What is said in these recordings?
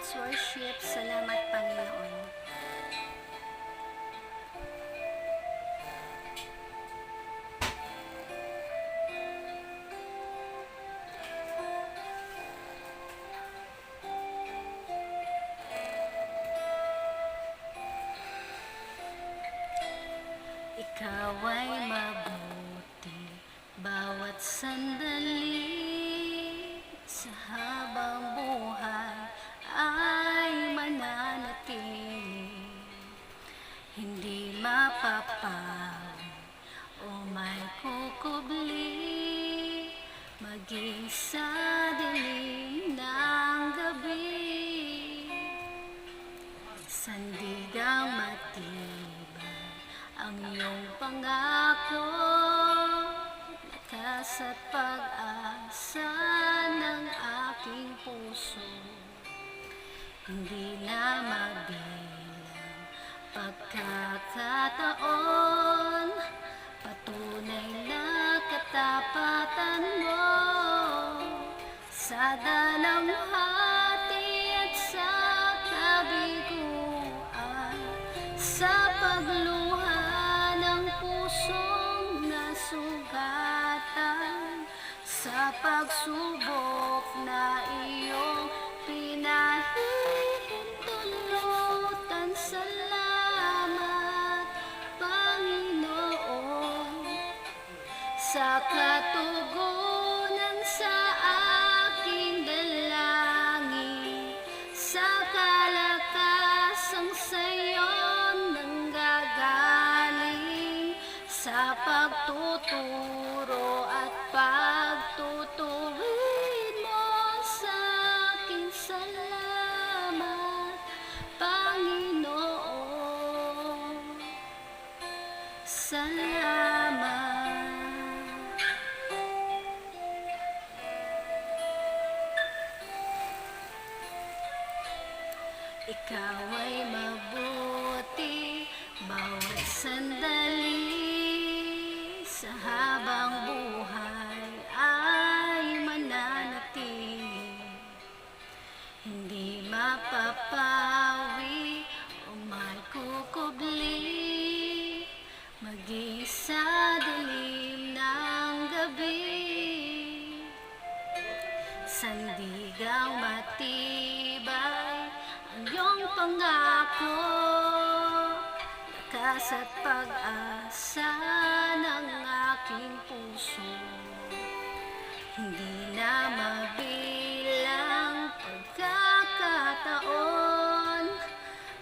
Let's worship. Salamat, Panginoon. Ikaw ay mabuti bawat sandali sa habang buhay ay mananatili, hindi mapapawi o may kukubli, maging sa dilim ng gabi. Sandigang matibay ang iyong pangako, lakas at pag-asa ng aking puso. Hindi na mabilang pagkakataon, patunay na katapatan mo sa dalamhati at sa kabiguan, sa pagluha ng pusong nasugatan, sa pagsubok na iyong pinahihintulutan. Salamat, Panginoon, sa katugunan sa aking dalangin, sa kalakasang sa'yo nanggagaling, sa pagtuturo at pagtutuwid mo sa akin. Salamat, Panginoon. Salamat. Ikaw ay mabuti bawat sandali sa habang buhay ay mananatili, hindi mapapawi o may kukubli, maging sa dilim ng gabi. Sandigang matibay ang iyong pangako, lakas at pag-asa ng aking puso. Hindi na mabilang pagkakataon,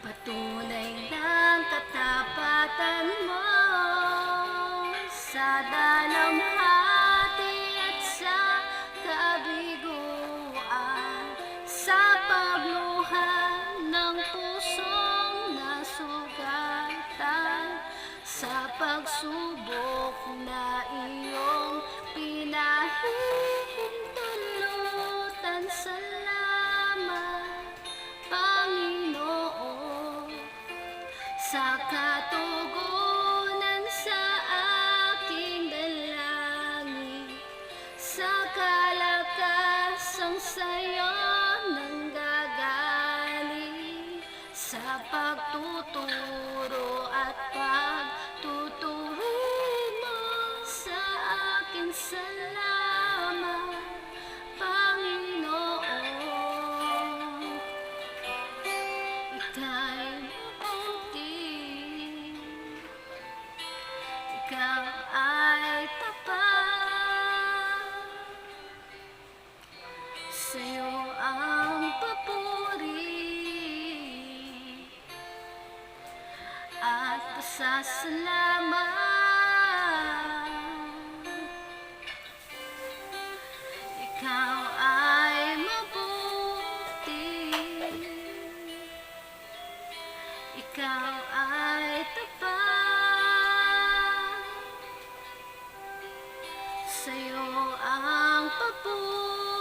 patunay ng katapatan mo sa dalamhati at sa kabiguan, sa pagluha ng pusong nasugatan, sa pagsubok na iyong pinahihintulutan. Salamat, Panginoon, sa katugunan sa aking dalangin, sa kalakasang sa'yo nanggagaling, sa pagtuturo at pagtutuwid mo sa akin. Salamat, Panginoon. Ika'y mabuti, ikaw ay tapat, sa'yo ang papuri at pasasalamat. Ikaw ay mabuti, ikaw ay tapat, sa'yo ang papuri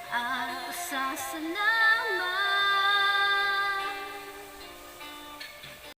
at pasasalamat.